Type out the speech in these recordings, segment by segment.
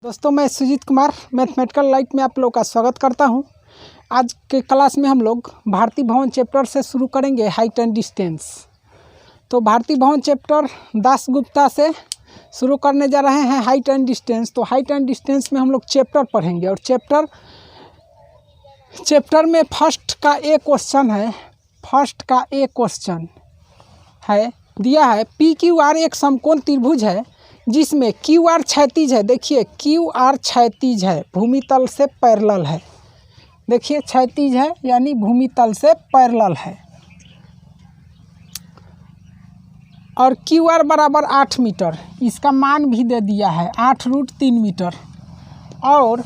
दोस्तों मैं Sujit Kumar mathematical light में आप लोग का स्वागत करता हूं। आज के क्लास में हम लोग भारतीय भवन चैप्टर से शुरू करेंगे हाइट एंड डिस्टेंस। तो भारतीय भवन चैप्टर दासगुप्ता से शुरू करने जा रहे हैं हाइट एंड डिस्टेंस। तो हाइट एंड डिस्टेंस में हम लोग चैप्टर पढ़ेंगे और चैप्टर में फर्स्ट का एक क्वेश्चन है दिया है पी क्यू आर एक समकोण त्रिभुज है जिसमें क्यू आर क्षैतिज है। देखिए क्यू आर क्षैतिज है, भूमि तल से पैरेलल है। देखिए क्षैतिज है यानी भूमि तल से पैरेलल है और क्यू आर बराबर 8 मीटर, इसका मान भी दे दिया है 8√3 मीटर। और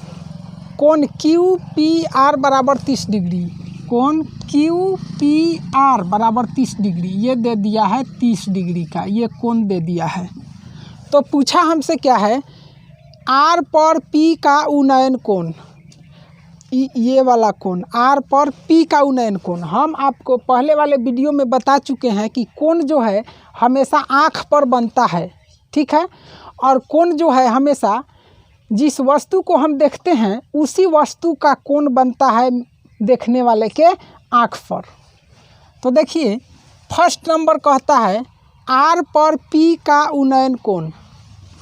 कोण क्यू पी आर बराबर 30 डिग्री, कोण क्यू पी आर बराबर 30 डिग्री ये दे दिया है 30 डिग्री का ये कोण दे दिया है। तो पूछा हमसे क्या है, आर पर पी का उन्नयन कोण, ये वाला कोण आर पर पी का उन्नयन कोण। हम आपको पहले वाले वीडियो में बता चुके हैं कि कोण जो है हमेशा आँख पर बनता है, ठीक है। और कोण जो है हमेशा जिस वस्तु को हम देखते हैं उसी वस्तु का कोण बनता है देखने वाले के आँख पर। तो देखिए फर्स्ट नंबर कहता है आर पर पी का उन्नयन कोण,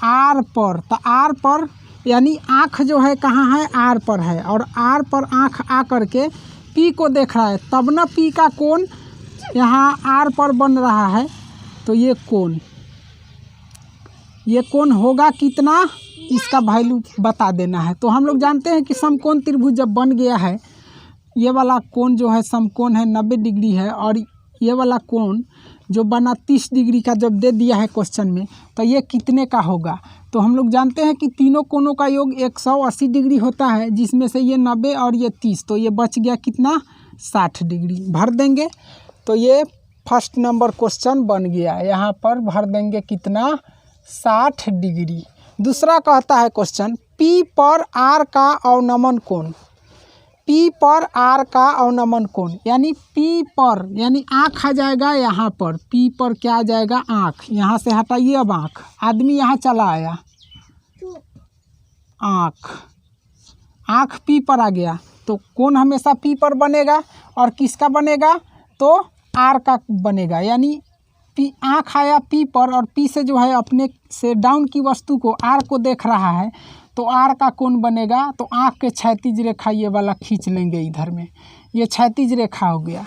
आर पर, तो आर पर यानी आँख जो है कहाँ है, आर पर है और आर पर आँख आ करके पी को देख रहा है, तब न पी का कोण यहाँ आर पर बन रहा है। तो ये कोण होगा कितना, इसका वैल्यू बता देना है। तो हम लोग जानते हैं कि समकोण त्रिभुज जब बन गया है, ये वाला कोण जो है समकोण है 90 डिग्री है और ये वाला कोण जो बना 30 डिग्री का जब दे दिया है क्वेश्चन में, तो ये कितने का होगा। तो हम लोग जानते हैं कि तीनों कोणों का योग 180 डिग्री होता है, जिसमें से ये 90 और ये 30, तो ये बच गया कितना 60 डिग्री। भर देंगे तो ये फर्स्ट नंबर क्वेश्चन बन गया, यहाँ पर भर देंगे कितना 60 डिग्री। दूसरा कहता है क्वेश्चन पी पर आर का अवनमन कोण, पी पर आर का अवनमन कोण यानी पी पर यानी आँख आ जाएगा यहाँ पर, पी पर क्या आ जाएगा आँख, यहाँ से हटाइए अब आँख, आदमी यहाँ चला आया, आँख पी पर आ गया तो कोण हमेशा पी पर बनेगा और किसका बनेगा तो आर का बनेगा। यानी पी आँख आया पी पर और पी से जो है अपने से डाउन की वस्तु को आर को देख रहा है तो आर का कोण बनेगा। तो आँख के क्षैतिज रेखा ये वाला खींच लेंगे इधर में, ये क्षैतिज रेखा हो गया,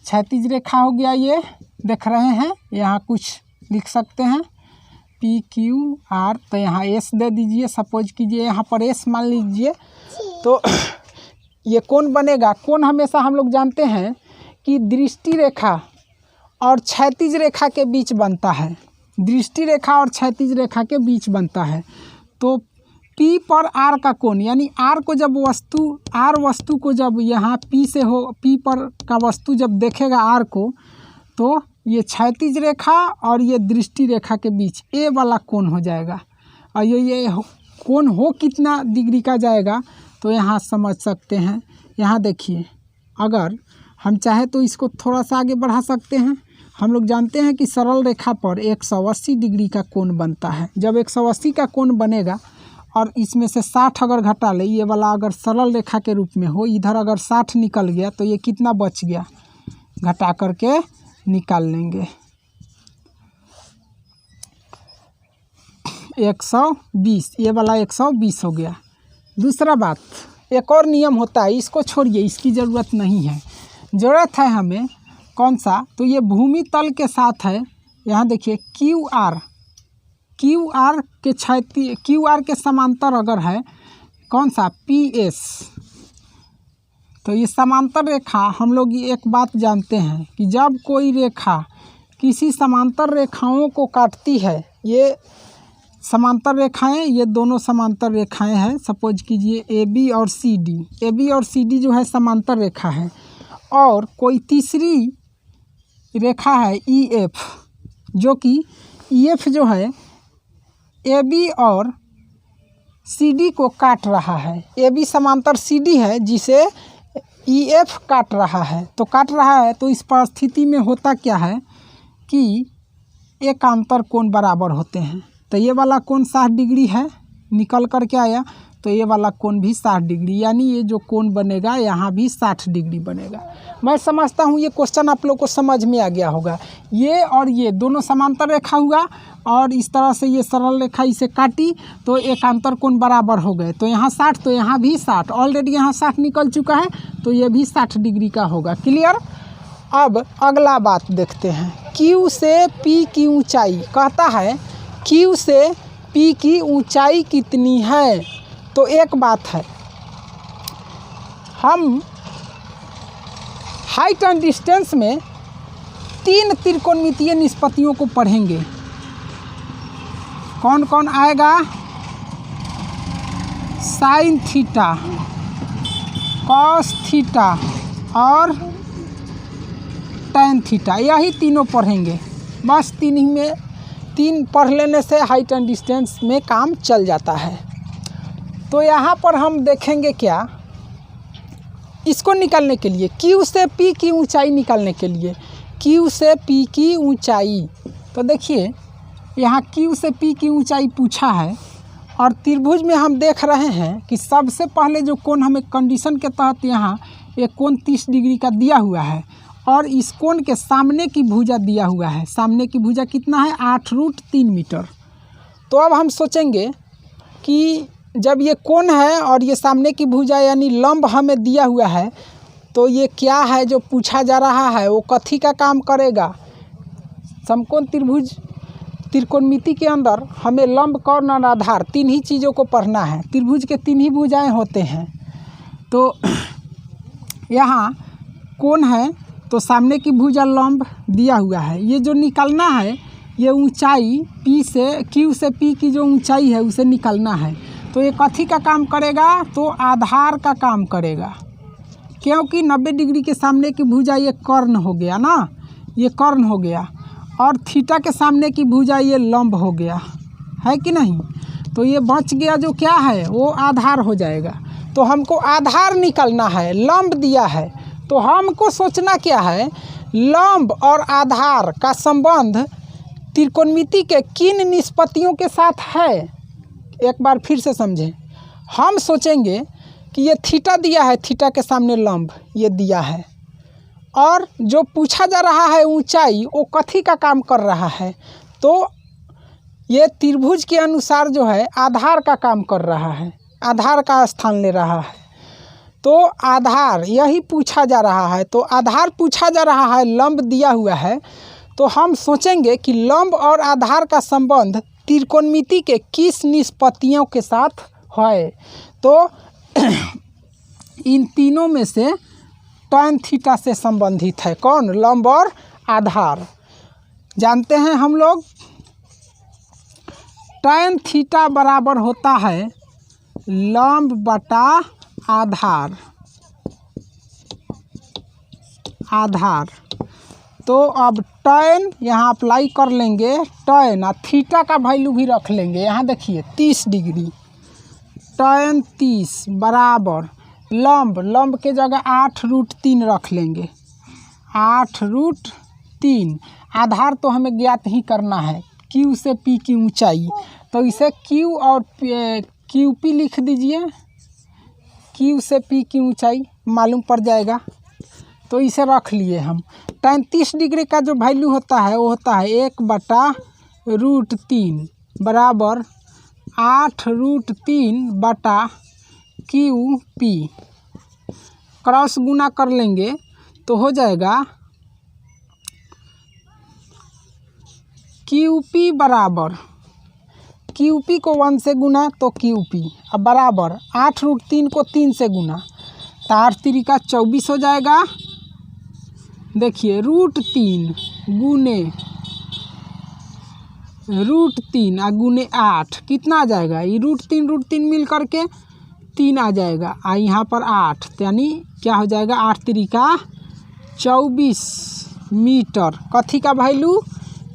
क्षैतिज रेखा हो गया। ये देख रहे हैं यहाँ कुछ लिख सकते हैं पी क्यू आर, तो यहाँ एस दे दीजिए, सपोज कीजिए यहाँ पर एस मान लीजिए। तो ये कोण बनेगा। कोण हमेशा हम लोग जानते हैं कि दृष्टि रेखा और क्षैतिज रेखा के बीच बनता है, दृष्टि रेखा और क्षैतिज रेखा के बीच बनता है। तो पी पर आर का कोण यानी आर को जब वस्तु को जब यहाँ पी से हो, पी पर का वस्तु जब देखेगा आर को, तो ये क्षैतिज रेखा और ये दृष्टि रेखा के बीच ए वाला कोण हो जाएगा। और ये कोण हो कितना डिग्री का जाएगा तो यहाँ समझ सकते हैं। यहाँ देखिए अगर हम चाहे तो इसको थोड़ा सा आगे बढ़ा सकते हैं। हम लोग जानते हैं कि सरल रेखा पर 180 डिग्री का कोण बनता है। जब 180 का कोण बनेगा और इसमें से 60 अगर घटा ले, ये वाला अगर सरल रेखा के रूप में हो, इधर अगर 60 निकल गया तो ये कितना बच गया, घटा करके निकाल लेंगे 120, ये वाला 120 हो गया। दूसरा बात, एक और नियम होता है, इसको छोड़िए, इसकी ज़रूरत नहीं है। ज़रूरत है हमें कौन सा, तो ये भूमि तल के साथ है। यहाँ देखिए क्यू आर के क्षैतिज, क्यू आर के समांतर अगर है कौन सा पी एस, तो ये समांतर रेखा हम लोग एक बात जानते हैं कि जब कोई रेखा किसी समांतर रेखाओं को काटती है, ये समांतर रेखाएं, ये दोनों समांतर रेखाएं हैं, सपोज कीजिए ए बी और सी डी जो है समांतर रेखा है, और कोई तीसरी रेखा है ई एफ, जो कि ई एफ जो है ए बी और सी डी को काट रहा है। ए बी समांतर सी डी है जिसे ई एफ काट रहा है। तो काट रहा है तो इस परिस्थिति में होता क्या है कि एकांतर कोण बराबर होते हैं। तो ये वाला कोण 60 डिग्री है, निकल कर के आया, तो ये वाला कोण भी 60 डिग्री, यानी ये जो कोण बनेगा यहाँ भी 60 डिग्री बनेगा। मैं समझता हूँ ये क्वेश्चन आप लोग को समझ में आ गया होगा। ये और ये दोनों समांतर रेखा हुआ और इस तरह से ये सरल रेखा इसे काटी तो एकांतर कोण बराबर हो गए। तो यहाँ 60 तो यहाँ भी 60, ऑलरेडी यहाँ 60 निकल चुका है तो ये भी 60 डिग्री का होगा। क्लियर। अब अगला बात देखते हैं। Q से P की ऊंचाई कहता है Q से P की ऊंचाई कितनी है। तो एक बात है, हम हाइट एंड डिस्टेंस में 3 त्रिकोणमितीय निष्पत्तियों को पढ़ेंगे। कौन कौन आएगा? साइन थीटा, कॉस थीटा और टैन थीटा, यही तीनों पढ़ेंगे। बस 3 पढ़ लेने से हाइट एंड डिस्टेंस में काम चल जाता है। तो यहाँ पर हम देखेंगे क्या, इसको निकालने के लिए Q से P की ऊंचाई निकालने के लिए, Q से P की ऊंचाई। तो देखिए यहाँ Q से P की ऊंचाई पूछा है और त्रिभुज में हम देख रहे हैं कि सबसे पहले जो कोण हमें कंडीशन के तहत यहाँ एक कोण 30 डिग्री का दिया हुआ है और इस कोण के सामने की भुजा दिया हुआ है। सामने की भुजा कितना है? 8√3 मीटर। तो अब हम सोचेंगे कि जब ये कोण है और ये सामने की भुजा यानी लंब हमें दिया हुआ है तो ये क्या है जो पूछा जा रहा है, वो कथी का काम करेगा? समकोण त्रिभुज त्रिकोणमिति के अंदर हमें लंब, कोण और आधार 3 ही चीज़ों को पढ़ना है। त्रिभुज के 3 ही भुजाएं होते हैं। तो यहाँ कोण है तो सामने की भुजा लंब दिया हुआ है। ये जो निकालना है ये ऊंचाई P से Q से P की जो ऊंचाई है उसे निकालना है। तो ये कथी का काम करेगा? तो आधार का काम करेगा, क्योंकि 90 डिग्री के सामने की भुजा ये कर्ण हो गया ना, ये कर्ण हो गया और थीटा के सामने की भुजा ये लंब हो गया, है कि नहीं। तो ये बच गया जो क्या है वो आधार हो जाएगा। तो हमको आधार निकालना है, लंब दिया है तो हमको सोचना क्या है, लंब और आधार का संबंध त्रिकोणमिति के किन निष्पत्तियों के साथ है। एक बार फिर से समझें। हम सोचेंगे कि ये थीटा दिया है, थीटा के सामने लंब ये दिया है और जो पूछा जा रहा है ऊंचाई वो कथी का काम कर रहा है। तो ये त्रिभुज के अनुसार जो है आधार का काम कर रहा है, आधार का स्थान ले रहा है। तो आधार यही पूछा जा रहा है। तो आधार पूछा जा रहा है, लंब दिया हुआ है। तो हम सोचेंगे कि लंब और आधार का संबंध त्रिकोणमिति के किस निष्पत्तियों के साथ है। तो इन तीनों में से टैन थीटा से संबंधित है। कौन? लंब और आधार। जानते हैं हम लोग टैन थीटा बराबर होता है लंब बटा आधार। आधार तो अब टैन यहाँ अप्लाई कर लेंगे, टैन और थीटा का वैल्यू भी रख लेंगे। यहाँ देखिए 30 डिग्री, टैन 30 बराबर लंब, लंब के जगह 8√3 रख लेंगे, 8√3। आधार तो हमें ज्ञात ही करना है, Q से P की ऊंचाई। तो इसे Q और QP लिख दीजिए, Q से P की ऊंचाई मालूम पड़ जाएगा। तो इसे रख लिए हम। टैन 30 डिग्री का जो वैल्यू होता है वो होता है 1/√3 बराबर 8√3 बटा QP। क्रॉस गुना कर लेंगे तो हो जाएगा QP बराबर, QP को 1 से गुना तो QP, अब बराबर 8√3 को 3 से गुना तो 8×3 = 24 हो जाएगा। देखिए √3 गुने √3 और गुने 8 कितना आ जाएगा? ये √3 मिल करके 3 आ जाएगा और यहाँ पर 8, तो यानी क्या हो जाएगा? 8×3 = 24 मीटर। कथी का वैल्यू?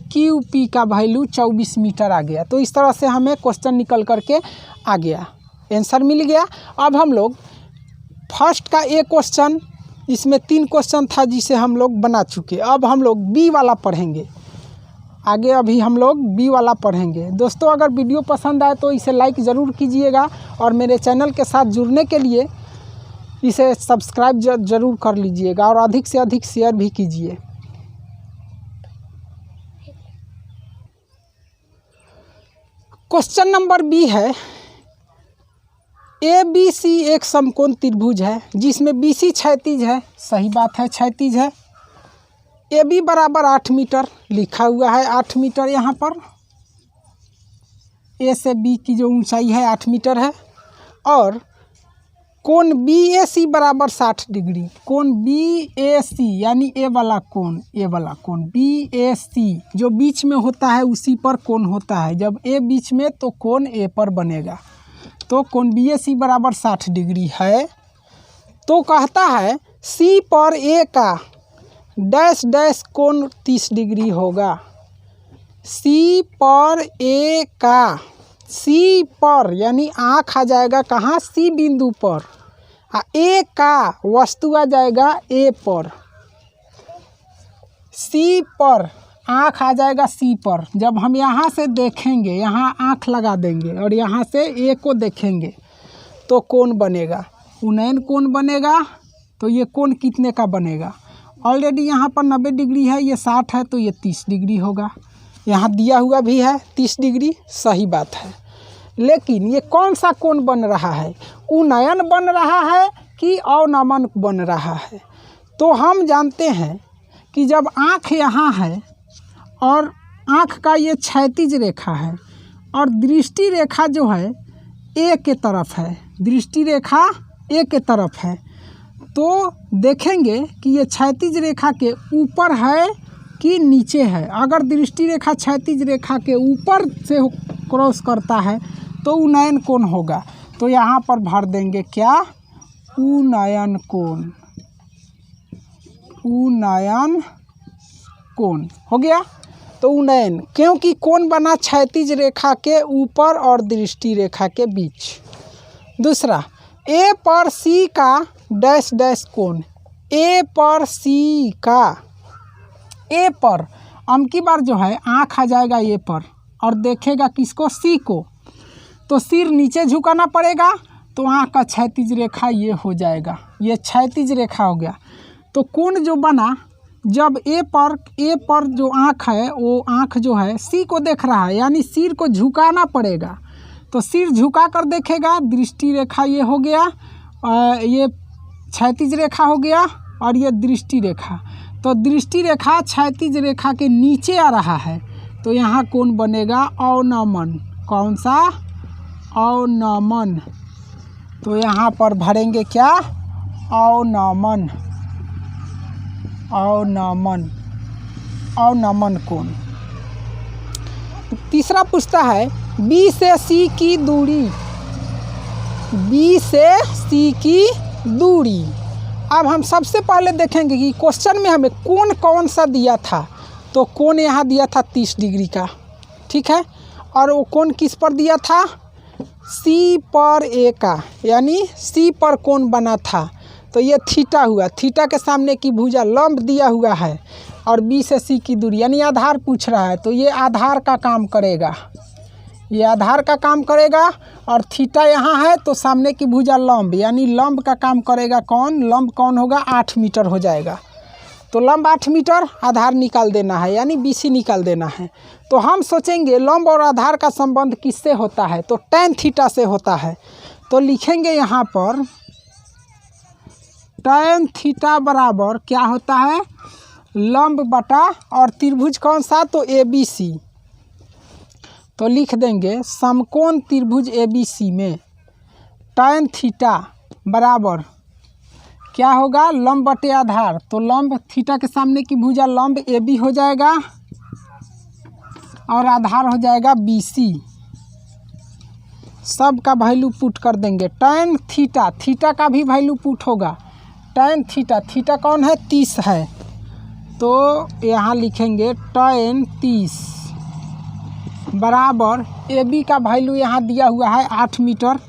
QP का वैल्यू 24 मीटर आ गया। तो इस तरह से हमें क्वेश्चन निकल करके आ गया, आंसर मिल गया। अब हम लोग फर्स्ट का एक क्वेश्चन, इसमें 3 क्वेश्चन था जिसे हम लोग बना चुके। अब हम लोग बी वाला पढ़ेंगे। आगे अभी हम लोग बी वाला पढ़ेंगे। दोस्तों अगर वीडियो पसंद आए तो इसे लाइक ज़रूर कीजिएगा और मेरे चैनल के साथ जुड़ने के लिए इसे सब्सक्राइब ज़रूर कर लीजिएगा और अधिक से अधिक शेयर भी कीजिए। क्वेश्चन नंबर बी है, ए बी सी एक समकोण त्रिभुज है जिसमें बी सी क्षैतिज है। सही बात है, क्षैतिज है। ए बी बराबर 8 मीटर लिखा हुआ है, 8 मीटर यहाँ पर। ए से बी की जो ऊंचाई है 8 मीटर है। और कोण बी ए सी बराबर 60 डिग्री। कोण बी ए सी यानी ए वाला कोण बी ए सी जो बीच में होता है उसी पर कोण होता है। जब ए बीच में तो कोण ए पर बनेगा। तो कोण बी ए सी बराबर 60 डिग्री है। तो कहता है सी पर ए का डैश डैश कोण 30 डिग्री होगा। सी पर ए का, सी पर यानी आँख आ जाएगा कहाँ, सी बिंदु पर। ए का वस्तु आ जाएगा ए पर। सी पर आँख आ जाएगा सी पर। जब हम यहाँ से देखेंगे, यहाँ आँख लगा देंगे और यहाँ से ए को देखेंगे तो कोण बनेगा, उन्नयन कोण बनेगा। तो ये कोण कितने का बनेगा? ऑलरेडी यहाँ पर 90 डिग्री है, ये 60 है, तो ये 30 डिग्री होगा। यहाँ दिया हुआ भी है 30 डिग्री, सही बात है। लेकिन ये कौन सा कोण बन रहा है? उन्नयन बन रहा है कि अवनमन बन रहा है? तो हम जानते हैं कि जब आँख यहाँ है और आँख का ये क्षैतिज रेखा है और दृष्टि रेखा जो है ए के तरफ है, दृष्टि रेखा ए के तरफ है, तो देखेंगे कि ये क्षैतिज रेखा के ऊपर है कि नीचे है। अगर दृष्टि रेखा क्षैतिज रेखा के ऊपर से क्रॉस करता है तो उन्नयन कोण होगा। तो यहाँ पर भर देंगे क्या? उन्नयन कोण। उन्नयन कोण हो गया। तो उन्नयन, क्योंकि कोण बना क्षैतिज रेखा के ऊपर और दृष्टि रेखा के बीच। दूसरा, ए पर सी का डैश डैश कोण। ए पर सी का, ए पर अमकी बार जो है आँख आ जाएगा ए पर और देखेगा किसको? सी को। तो सिर नीचे झुकाना पड़ेगा, तो आँख का क्षैतिज रेखा ये हो जाएगा, ये क्षैतिज रेखा हो गया। तो कोण जो बना, जब ए पर जो आँख है वो आँख जो है सी को देख रहा है, यानी सिर को झुकाना पड़ेगा। तो सिर झुका कर देखेगा, दृष्टि रेखा ये हो गया, ये क्षैतिज रेखा हो गया और ये दृष्टि रेखा। तो दृष्टि रेखा क्षैतिज रेखा के नीचे आ रहा है, तो यहाँ कोण बनेगा अवनमन। कौन सा? अवनमन। तो यहाँ पर भरेंगे क्या? अवनमन। अवनमन, अवनमन कोण। तीसरा पूछता है बी से सी की दूरी। बी से सी की दूरी। अब हम सबसे पहले देखेंगे कि क्वेश्चन में हमें कोण कौन सा दिया था। तो कोण यहाँ दिया था 30 डिग्री का, ठीक है। और वो कोण किस पर दिया था? सी पर ए का, यानी सी पर कोण बना था। तो ये थीटा हुआ, थीटा के सामने की भुजा लंब दिया हुआ है और बी से सी की दूरी यानी आधार पूछ रहा है, तो ये आधार का काम करेगा, ये आधार का काम करेगा। और थीटा यहाँ है तो सामने की भुजा लंब, यानी लंब का काम करेगा। कौन? लंब कौन होगा? 8 मीटर हो जाएगा। तो लंब 8 मीटर, आधार निकाल देना है, यानी BC निकाल देना है। तो हम सोचेंगे लंब और आधार का संबंध किससे होता है? तो tan थीटा से होता है। तो लिखेंगे यहाँ पर tan थीटा बराबर क्या होता है? लंब बटा और त्रिभुज कौन सा? तो ABC। तो लिख देंगे समकोण त्रिभुज ABC में tan थीटा बराबर क्या होगा? लंब बटे आधार। तो लंब थीटा के सामने की भुजा लंब AB हो जाएगा और आधार हो जाएगा BC। सब का वैल्यू पुट कर देंगे। tan थीटा, थीटा का भी वैल्यू पुट होगा। tan थीटा, थीटा कौन है? 30 है। तो यहाँ लिखेंगे tan 30 बराबर AB का वैल्यू यहाँ दिया हुआ है 8 मीटर,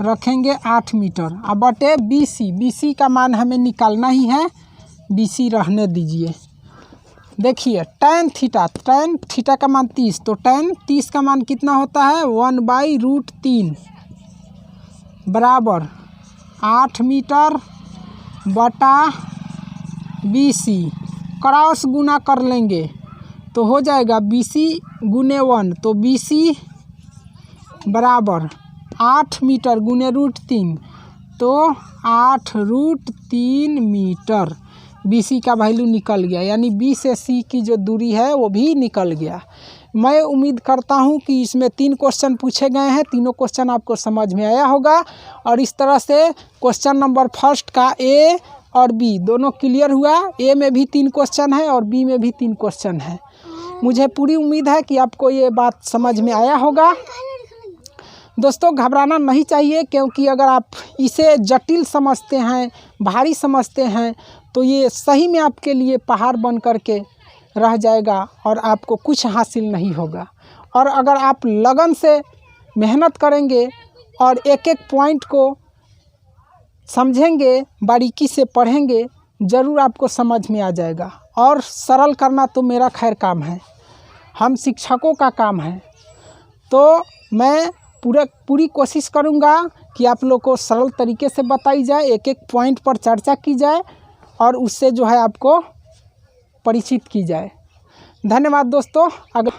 रखेंगे 8 मीटर। अब बटे BC, BC का मान हमें निकालना ही है, BC रहने दीजिए। देखिए tan थीटा का मान 30, तो tan 30 का मान कितना होता है 1/√3 बराबर 8 मीटर बटा BC। क्रॉस गुना कर लेंगे तो हो जाएगा BC गुने 1, तो BC बराबर 8 मीटर गुने √3, तो 8√3 मीटर। BC का वैल्यू निकल गया, यानी B से C की जो दूरी है वो भी निकल गया। मैं उम्मीद करता हूँ कि इसमें 3 क्वेश्चन पूछे गए हैं, तीनों क्वेश्चन आपको समझ में आया होगा। और इस तरह से क्वेश्चन नंबर फर्स्ट का A और B दोनों क्लियर हुआ। A में भी 3 क्वेश्चन है और B में भी 3 क्वेश्चन है। मुझे पूरी उम्मीद है कि आपको ये बात समझ में आया होगा। दोस्तों घबराना नहीं चाहिए, क्योंकि अगर आप इसे जटिल समझते हैं, भारी समझते हैं, तो ये सही में आपके लिए पहाड़ बन कर के रह जाएगा और आपको कुछ हासिल नहीं होगा। और अगर आप लगन से मेहनत करेंगे और एक एक पॉइंट को समझेंगे, बारीकी से पढ़ेंगे, ज़रूर आपको समझ में आ जाएगा। और सरल करना तो मेरा खैर काम है, हम शिक्षकों का काम है। तो मैं पूरी कोशिश करूँगा कि आप लोग को सरल तरीके से बताई जाए, एक एक पॉइंट पर चर्चा की जाए और उससे जो है आपको परिचित की जाए। धन्यवाद दोस्तों। अगर